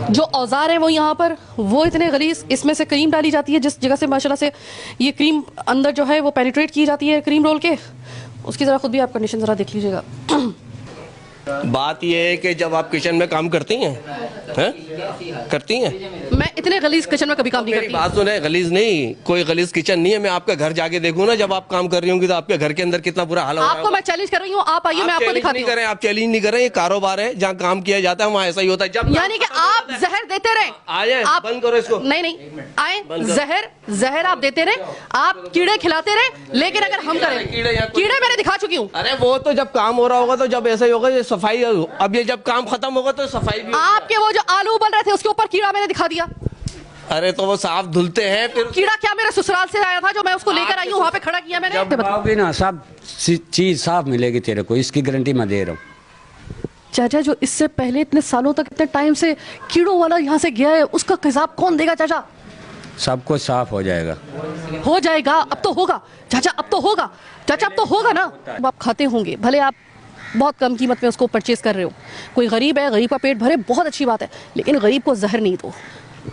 जो औजार हैं वो यहाँ पर वो इतने गलीज़, इसमें से क्रीम डाली जाती है, जिस जगह से माशाल्लाह से ये क्रीम अंदर जो है वो पेनिट्रेट की जाती है क्रीम रोल के, उसकी ज़रा खुद भी आप कंडीशन ज़रा देख लीजिएगा। बात यह है कि जब आप किचन में काम करती हैं, करती हैं? मैं इतने गलीज किचन में कभी काम नहीं करती। बात सुने, गलीज नहीं, कोई गलीज किचन नहीं है। मैं आपका घर जाके देखूं ना, जब आप काम कर रही होंगी तो आपके घर के अंदर कितना बुरा हाल होगा। आपको मैं चैलेंज कर रही हूँ, आप आइए, मैं आपको दिखाती हूँ। आप चैलेंज नहीं करें, ये कारोबार है, जहाँ काम किया जाता है वहाँ ऐसा ही होता है। जब यानी कि आप जहर देते रहे, आप बंद करो इसको। नहीं आए, जहर आप देते रहे, आप कीड़े खिलाते रहे, लेकिन अगर हम करें, कीड़े मैंने दिखा चुकी हूँ। अरे वो तो जब काम हो रहा होगा तो जब ऐसा ही होगा, ये सफाई, अब ये जब काम खत्म होगा तो सफाई भी। आपके वो जो आलू उबल रहे थे उसके ऊपर कीड़ा मैंने दिखा दिया। अरे तो वो साफ धुलते हैं फिर। कीड़ा क्या मेरे ससुराल से आया था जो मैं उसको लेकर आई हूँ, वहाँ पे खड़ा किया मैंने। जब बताओगे ना सब चीज साफ मिलेगी तेरे को, इसकी गारंटी मैं दे रहा हूँ। चाचा जो इससे पहले इतने सालों तक, इतने टाइम से कीड़ों वाला यहाँ से गया है, उसका हिसाब कौन देगा चाचा? सब कुछ साफ हो जाएगा। हो जाएगा, अब तो होगा चाचा, अब तो होगा चाचा, अब तो होगा ना। अब आप खाते होंगे, भले आप बहुत कम कीमत में उसको परचेज कर रहे हो, कोई गरीब है, गरीब का पेट भरे, बहुत अच्छी बात है, लेकिन गरीब को जहर नहीं दो।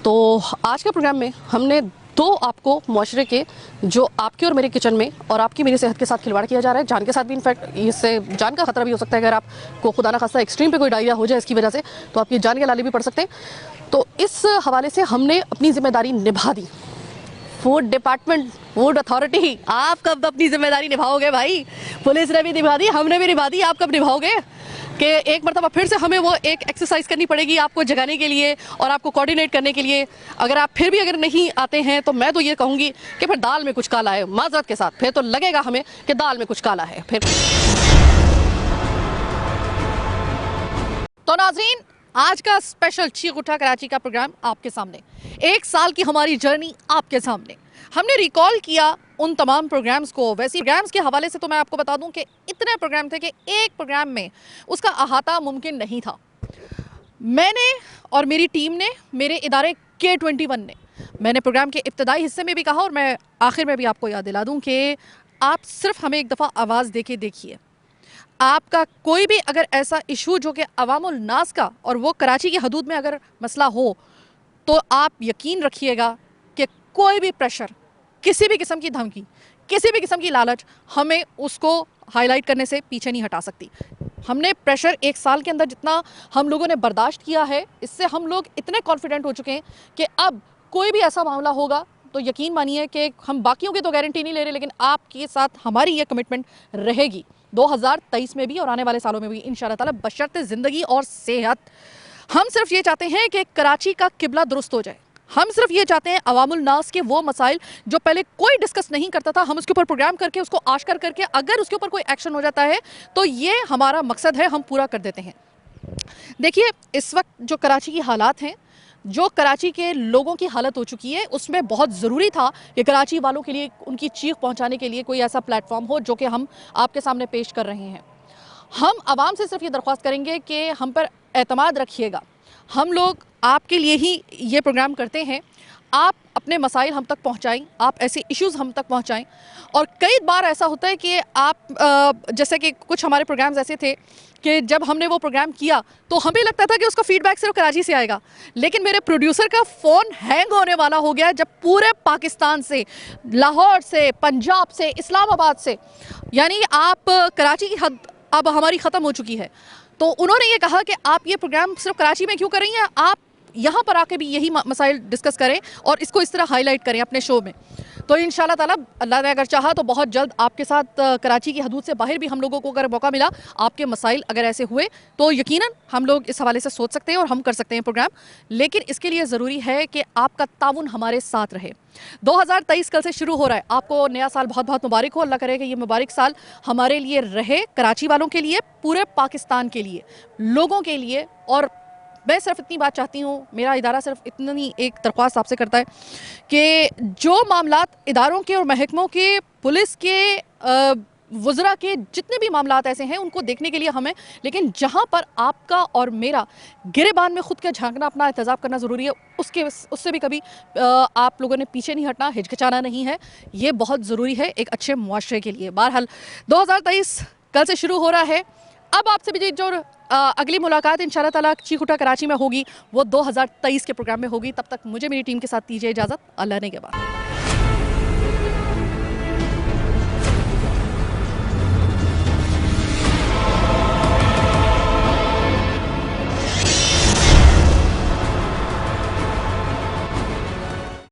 तो आज के प्रोग्राम में हमने दो आपको मुआशरे के, जो आपके और मेरे किचन में और आपकी मेरी सेहत के साथ खिलवाड़ किया जा रहा है, जान के साथ भी, इनफैक्ट इससे जान का खतरा भी हो सकता है। अगर आपको खुदा ना खास्ता एक्सट्रीम पे कोई डायरिया हो जाए इसकी वजह से, तो आपकी जान के लाले भी पड़ सकते हैं। तो इस हवाले से हमने अपनी जिम्मेदारी निभा दी। फूड डिपार्टमेंट, फूड अथॉरिटी, आप कब अपनी जिम्मेदारी निभाओगे भाई? पुलिस ने भी निभा दी, हमने भी निभा दी, आप कब निभाओगे? कि एक मरतबा फिर से हमें वो एक एक्सरसाइज करनी पड़ेगी आपको जगाने के लिए और आपको कोऑर्डिनेट करने के लिए। अगर आप फिर भी अगर नहीं आते हैं तो मैं तो ये कहूँगी कि फिर दाल में कुछ काला है, माजरत के साथ, फिर तो लगेगा हमें कि दाल में कुछ काला है फिर। तो नाज़रीन, आज का स्पेशल चीख उठा कराची का प्रोग्राम आपके सामने, 1 साल की हमारी जर्नी आपके सामने। हमने रिकॉल किया उन तमाम प्रोग्राम्स को। वैसे प्रोग्राम्स के हवाले से तो मैं आपको बता दूं कि इतने प्रोग्राम थे कि एक प्रोग्राम में उसका अहाता मुमकिन नहीं था। मैंने और मेरी टीम ने, मेरे इदारे K21 ने, मैंने प्रोग्राम के इब्तदाई हिस्से में भी कहा और मैं आखिर में भी आपको याद दिला दूं कि आप सिर्फ हमें एक दफ़ा आवाज़ दे के देखिए। आपका कोई भी अगर ऐसा इशू जो कि अवामुल नास का और वो कराची की हदूद में अगर मसला हो, तो आप यकीन रखिएगा कि कोई भी प्रेशर, किसी भी किस्म की धमकी, किसी भी किस्म की लालच हमें उसको हाईलाइट करने से पीछे नहीं हटा सकती। हमने प्रेशर 1 साल के अंदर जितना हम लोगों ने बर्दाश्त किया है, इससे हम लोग इतने कॉन्फिडेंट हो चुके हैं कि अब कोई भी ऐसा मामला होगा तो यकीन मानिए कि हम बाकियों की तो गारंटी नहीं ले रहे, लेकिन आपके साथ हमारी ये कमिटमेंट रहेगी 2023 में भी और आने वाले सालों में भी इंशाअल्लाह ताला, बशर्ते ज़िंदगी और सेहत। हम सिर्फ ये चाहते हैं कि कराची का किबला दुरुस्त हो जाए। हम सिर्फ ये चाहते हैं अवामुल नास के वो मसाइल जो पहले कोई डिस्कस नहीं करता था, हम उसके ऊपर प्रोग्राम करके उसको आश्कर करके अगर उसके ऊपर कोई एक्शन हो जाता है तो ये हमारा मकसद है, हम पूरा कर देते हैं। देखिए, इस वक्त जो कराची की हालात हैं, जो कराची के लोगों की हालत हो चुकी है, उसमें बहुत ज़रूरी था कि कराची वालों के लिए उनकी चीख पहुंचाने के लिए कोई ऐसा प्लेटफॉर्म हो जो कि हम आपके सामने पेश कर रहे हैं। हम आवाम से सिर्फ ये दरख्वास्त करेंगे कि हम पर एतमाद रखिएगा। हम लोग आपके लिए ही ये प्रोग्राम करते हैं। आप अपने मसाइल हम तक पहुंचाएं, आप ऐसे इश्यूज़ हम तक पहुंचाएं। और कई बार ऐसा होता है कि आप जैसे कि कुछ हमारे प्रोग्राम्स ऐसे थे कि जब हमने वो प्रोग्राम किया तो हमें लगता था कि उसका फीडबैक सिर्फ कराची से आएगा, लेकिन मेरे प्रोड्यूसर का फ़ोन हैंग होने वाला हो गया जब पूरे पाकिस्तान से, लाहौर से, पंजाब से, इस्लामाबाद से, यानी आप कराची की हद अब हमारी ख़त्म हो चुकी है। तो उन्होंने ये कहा कि आप ये प्रोग्राम सिर्फ कराची में क्यों कर रही हैं, आप यहाँ पर आके भी यही मसाइल डिस्कस करें और इसको इस तरह हाईलाइट करें अपने शो में। तो इंशाल्लाह ताला अल्लाह ने अगर चाहा तो बहुत जल्द आपके साथ कराची की हदूद से बाहर भी हम लोगों को अगर मौका मिला, आपके मसाइल अगर ऐसे हुए तो यकीनन हम लोग इस हवाले से सोच सकते हैं और हम कर सकते हैं प्रोग्राम। लेकिन इसके लिए ज़रूरी है कि आपका ताउन हमारे साथ रहे। 2023 कल से शुरू हो रहा है। आपको नया साल बहुत बहुत मुबारक हो। अल्लाह करे कि ये मुबारक साल हमारे लिए रहे, कराची वालों के लिए, पूरे पाकिस्तान के लिए, लोगों के लिए। और मैं सिर्फ इतनी बात चाहती हूँ, मेरा इदारा सिर्फ इतनी एक दरख्वास्त आपसे करता है कि जो मामलात इदारों के और महकमों के, पुलिस के, वज़रा के जितने भी मामलात ऐसे हैं उनको देखने के लिए हमें, लेकिन जहाँ पर आपका और मेरा गिरेबान में खुद का झांकना, अपना एहतजाब करना ज़रूरी है, उससे भी कभी आप लोगों ने पीछे नहीं हटना, हिचकिचाना नहीं है। ये बहुत ज़रूरी है एक अच्छे मुआशरे के लिए। बहरहाल 2023 कल से शुरू हो रहा है। अब आपसे भी जो अगली मुलाकात इंशाल्लाह ताला चीख उठा कराची में होगी वो 2023 के प्रोग्राम में होगी। तब तक मुझे मेरी टीम के साथ दीजिए इजाज़त। अल्लाह ने के बाद।